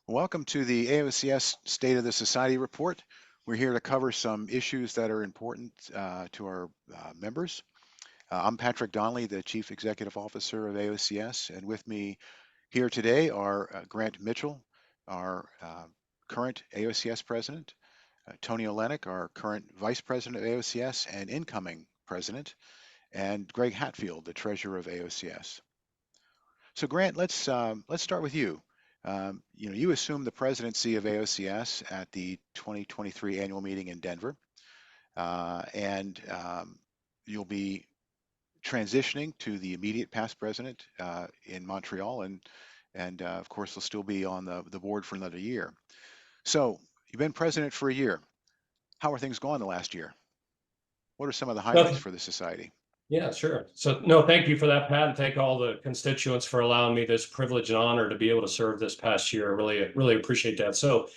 Welcome to the AOCS State of the Society report. We're here to cover some issues that are important to our members. I'm Patrick Donnelly, the Chief Executive Officer of AOCS, and with me here today are Grant Mitchell, our current AOCS President, Tony Olenek, our current Vice President of AOCS and incoming President, and Greg Hatfield, the Treasurer of AOCS. So Grant, let's start with you. You assumed the presidency of AOCS at the 2023 annual meeting in Denver, and you'll be transitioning to the immediate past president in Montreal, and of course, will still be on the board for another year. So you've been president for a year. How are things going the last year? What are some of the highlights No, for the society? yeah, sure. So, no, thank you for that, Pat, and thank all the constituents for allowing me this privilege and honor to be able to serve this past year. I really appreciate that. So,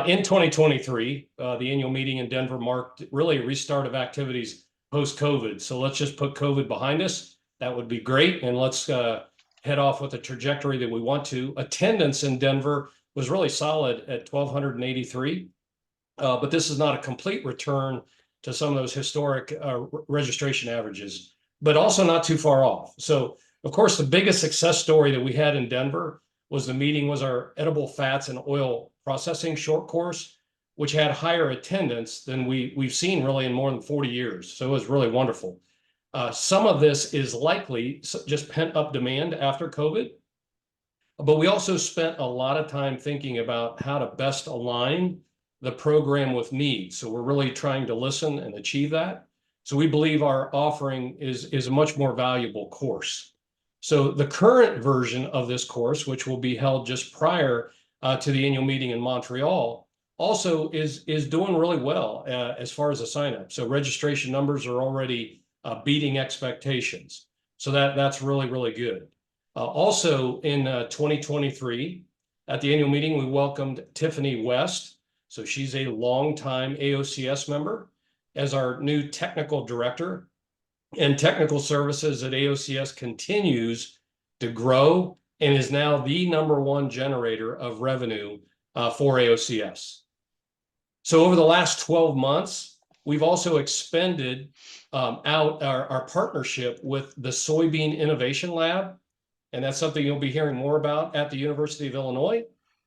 in 2023, the annual meeting in Denver marked really a restart of activities post-COVID. So let's just put COVID behind us. That would be great, and let's head off with the trajectory that we want to. Attendance in Denver was really solid at 1,283, but this is not a complete return to some of those historic registration averages, but also not too far off. So, of course, the biggest success story that we had in Denver was our edible fats and oil processing short course, which had higher attendance than we've seen really in more than 40 years. So it was really wonderful. Some of this is likely just pent up demand after COVID, but we also spent a lot of time thinking about how to best align the program with needs. So we're really trying to listen and achieve that. So we believe our offering is a much more valuable course. So the current version of this course, which will be held just prior to the annual meeting in Montreal, also is doing really well as far as the sign up. So registration numbers are already beating expectations. So that's really good. Also in 2023, at the annual meeting, we welcomed Tiffany West. So she's a longtime AOCS member as our new technical director, and technical services at AOCS continues to grow and is now the #1 generator of revenue for AOCS. So over the last 12 months, we've also expanded out our partnership with the Soybean Innovation Lab, and that's something you'll be hearing more about at the University of Illinois,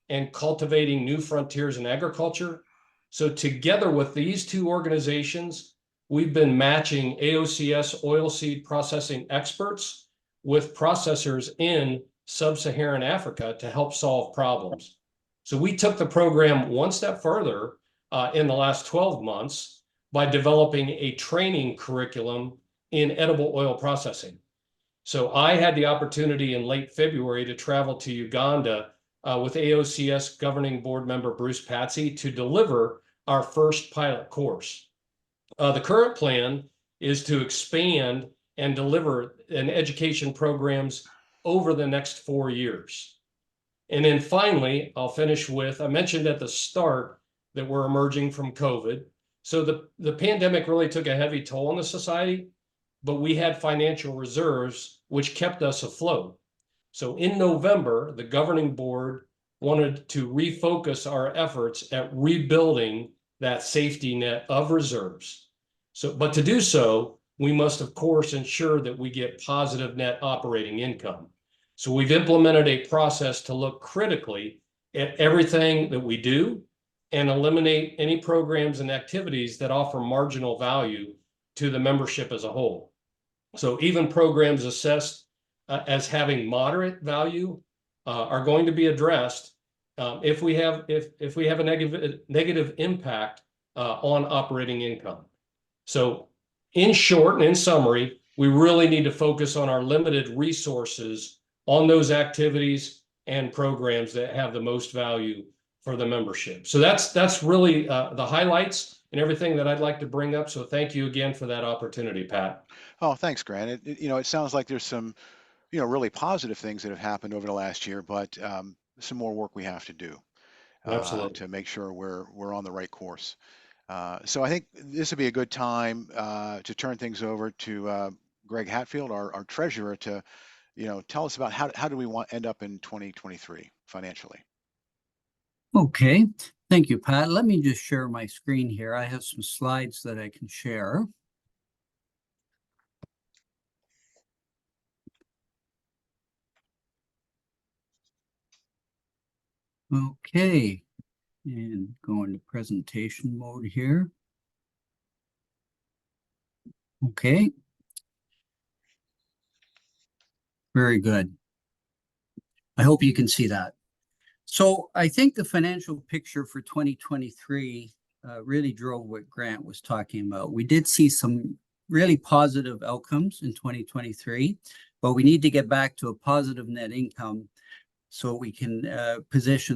and cultivating new frontiers in agriculture. So together with these two organizations, we've been matching AOCS oilseed processing experts with processors in sub-Saharan Africa to help solve problems. So we took the program one step further in the last 12 months by developing a training curriculum in edible oil processing. So I had the opportunity in late February to travel to Uganda with AOCS governing board member Bruce Patsy to deliver our first pilot course. The current plan is to expand and deliver an education programs over the next 4 years. And then finally, I'll finish with, I mentioned at the start that we're emerging from COVID. So the pandemic really took a heavy toll on the society, but we had financial reserves which kept us afloat. So in November, the governing board wanted to refocus our efforts at rebuilding that safety net of reserves. But to do so, we must, of course, ensure that we get positive net operating income. So we've implemented a process to look critically at everything that we do and eliminate any programs and activities that offer marginal value to the membership as a whole. So even programs assessed as having moderate value are going to be addressed if we have a negative impact on operating income. So in short and in summary, we really need to focus on our limited resources on those activities and programs that have the most value for the membership. So that's really the highlights and everything that I'd like to bring up. So thank you again for that opportunity, Pat. Oh, thanks, Grant. It sounds like there's some really positive things that have happened over the last year, but some more work we have to do Absolutely. to make sure we're on the right course. So I think this would be a good time to turn things over to Greg Hatfield, our treasurer, to tell us about how do we want end up in 2023 financially. Okay, thank you, Pat. Let me just share my screen here. I have some slides that I can share. Okay, and go into presentation mode here. Okay, very good. I hope you can see that. So I think the financial picture for 2023 really drove what Grant was talking about. We did see some really positive outcomes in 2023, but we need to get back to a positive net income so we can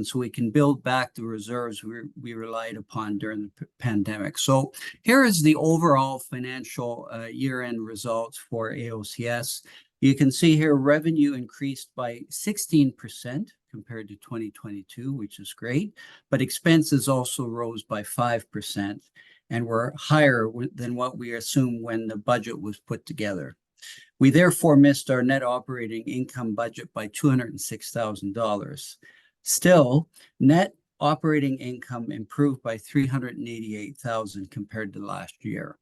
so we can build back the reserves we relied upon during the pandemic. So here is the overall financial year-end results for AOCS. You can see here revenue increased by 16% compared to 2022, which is great, but expenses also rose by 5% and were higher than what we assumed when the budget was put together. We therefore missed our net operating income budget by $206,000. Still, net operating income improved by $388,000 compared to last year.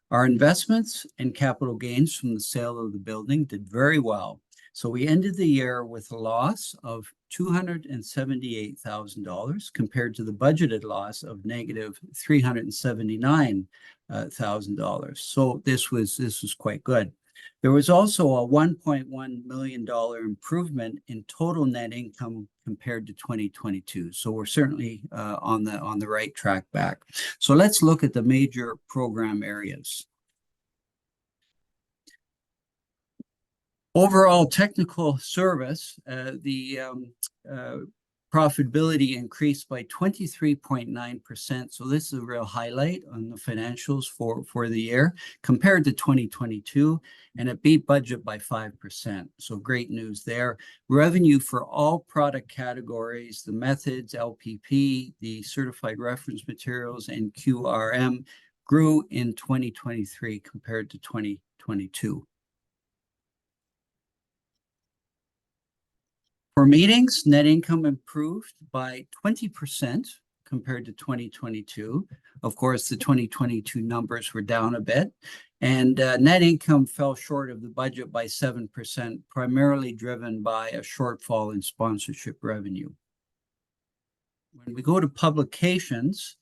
Our investments and capital gains from the sale of the building did very well. So we ended the year with a loss of $278,000 compared to the budgeted loss of negative $379,000. So this was quite good. There was also a $1.1 million improvement in total net income compared to 2022. So we're certainly on the right track back. So let's look at the major program areas. Overall technical service, the profitability increased by 23.9%. So this is a real highlight on the financials for the year compared to 2022, and it beat budget by 5%. So great news there. Revenue for all product categories, the methods, LPP, the certified reference materials, and QRM grew in 2023 compared to 2022. For meetings, net income improved by 20% compared to 2022. Of course, the 2022 numbers were down a bit, and net income fell short of the budget by 7%, primarily driven by a shortfall in sponsorship revenue. When we go to publications,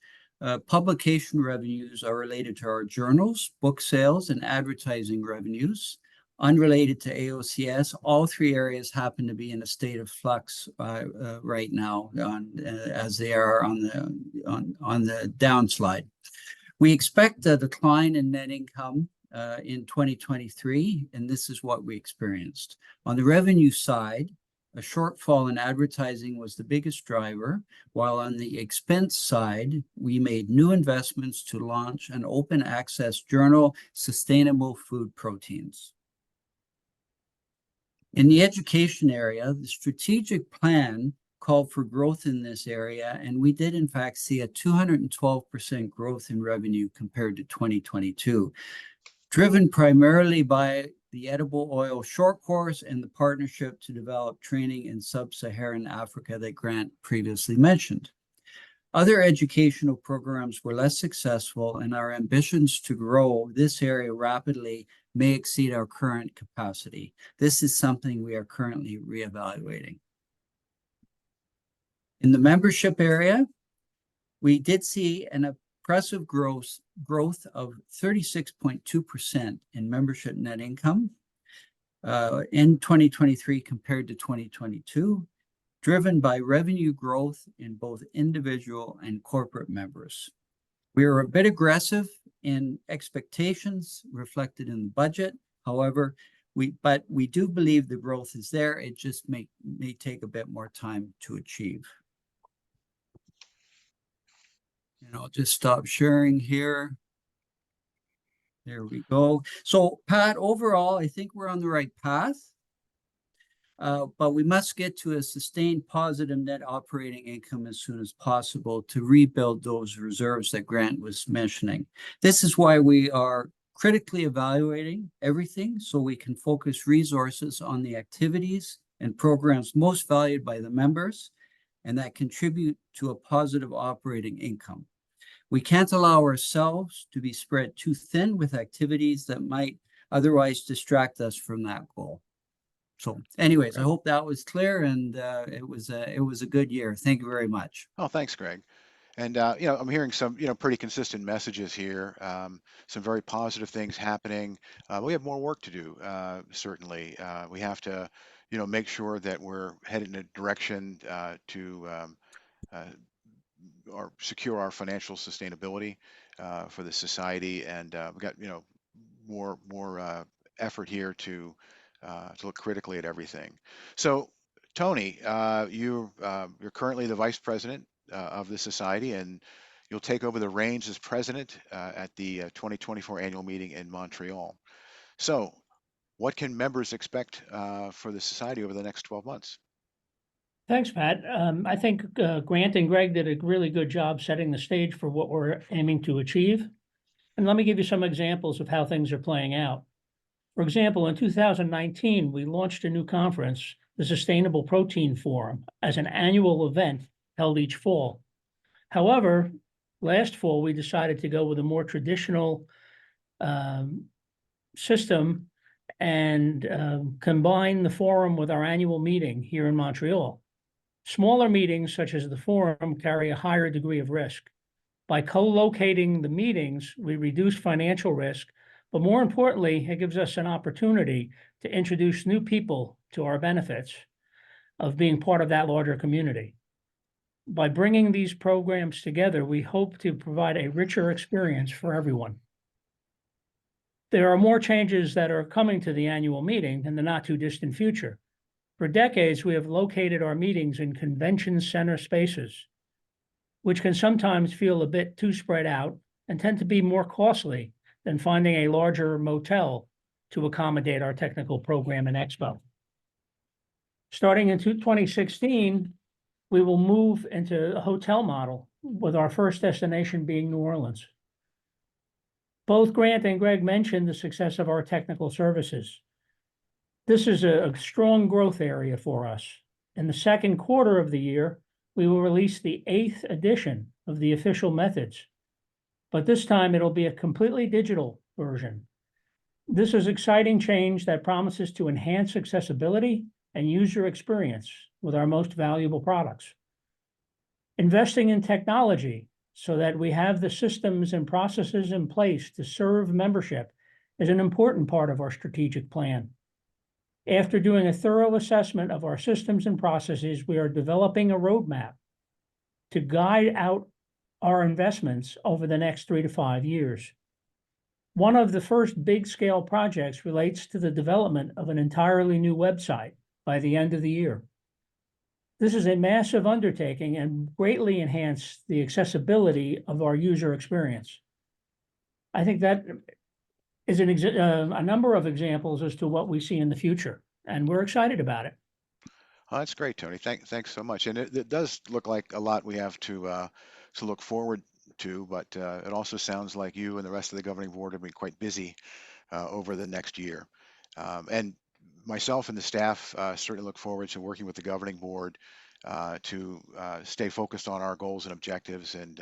publication revenues are related to our journals, book sales, and advertising revenues. Unrelated to AOCS, all three areas happen to be in a state of flux right now, as they are on the downslide. We expect a decline in net income in 2023, and this is what we experienced. On the revenue side, a shortfall in advertising was the biggest driver, while on the expense side, we made new investments to launch an open access journal, Sustainable Food Proteins. In the education area, the strategic plan called for growth in this area, and we did in fact see a 212% growth in revenue compared to 2022, driven primarily by the edible oil short course and the partnership to develop training in sub-Saharan Africa that Grant previously mentioned. Other educational programs were less successful, and our ambitions to grow this area rapidly may exceed our current capacity. This is something we are currently reevaluating. In the membership area, we did see an impressive growth of 36.2% in membership net income in 2023 compared to 2022, driven by revenue growth in both individual and corporate members. We were a bit aggressive in expectations reflected in the budget. However, we do believe the growth is there. It just may take a bit more time to achieve. And I'll just stop sharing here. There we go. So Pat, overall, I think we're on the right path. But we must get to a sustained positive net operating income as soon as possible to rebuild those reserves that Grant was mentioning. This is why we are critically evaluating everything so we can focus resources on the activities and programs most valued by the members and that contribute to a positive operating income. We can't allow ourselves to be spread too thin with activities that might otherwise distract us from that goal. So anyways, I hope that was clear, and it was a good year. Thank you very much. Oh, thanks, Greg. And I'm hearing some pretty consistent messages here. Some very positive things happening. We have more work to do. Certainly, we have to make sure that we're headed in a direction to uh, or secure our financial sustainability for the society, and we've got more effort here to look critically at everything. So, Tony, you're currently the vice president of the society, and you'll take over the reins as president at the 2024 annual meeting in Montreal. So, what can members expect for the society over the next 12 months? Thanks, Pat. I think Grant and Greg did a really good job setting the stage for what we're aiming to achieve. And let me give you some examples of how things are playing out. For example, in 2019, we launched a new conference, the Sustainable Protein Forum, as an annual event held each fall. However, last fall, we decided to go with a more traditional system and combine the forum with our annual meeting here in Montreal. Smaller meetings such as the forum carry a higher degree of risk. By co-locating the meetings, we reduce financial risk, but more importantly, it gives us an opportunity to introduce new people to our benefits of being part of that larger community. By bringing these programs together, we hope to provide a richer experience for everyone. There are more changes that are coming to the annual meeting in the not too distant future. For decades, we have located our meetings in convention center spaces, which can sometimes feel a bit too spread out and tend to be more costly than finding a larger motel to accommodate our technical program and expo. Starting in 2016, we will move into a hotel model, with our first destination being New Orleans. Both Grant and Greg mentioned the success of our technical services. This is a strong growth area for us. In the second quarter of the year, we will release the 8th edition of the official methods, but this time it'll be a completely digital version. This is exciting change that promises to enhance accessibility and user experience with our most valuable products. Investing in technology so that we have the systems and processes in place to serve membership is an important part of our strategic plan. After doing a thorough assessment of our systems and processes, we are developing a roadmap to guide out our investments over the next 3 to 5 years. One of the first big-scale projects relates to the development of an entirely new website by the end of the year. This is a massive undertaking and greatly enhance the accessibility of our user experience. I think that is a number of examples as to what we see in the future, and we're excited about it. Oh, that's great, Tony. Thanks so much. And it does look like a lot we have to look forward to, but it also sounds like you and the rest of the governing board have been quite busy over the next year. And myself and the staff certainly look forward to working with the governing board to stay focused on our goals and objectives and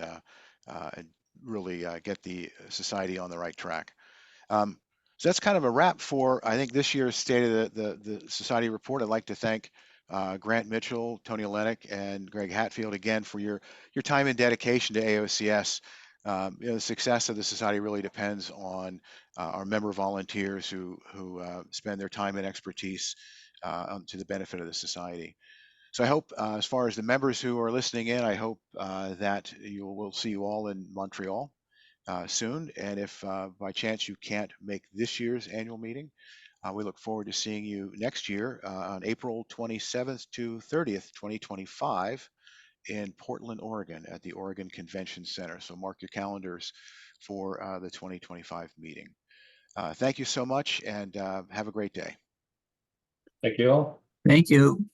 really get the society on the right track. So that's kind of a wrap for, I think, this year's State of the Society report. I'd like to thank Grant Mitchell, Tony Olenek, and Greg Hatfield again for your time and dedication to AOCS. The success of the society really depends on our member volunteers who spend their time and expertise to the benefit of the society. So I hope, as far as the members who are listening in, I hope that we'll see you all in Montreal soon. And if by chance you can't make this year's annual meeting, we look forward to seeing you next year on April 27th to 30th, 2025 in Portland, Oregon at the Oregon Convention Center. So mark your calendars for the 2025 meeting. Thank you so much, and have a great day. Thank you all. Thank you.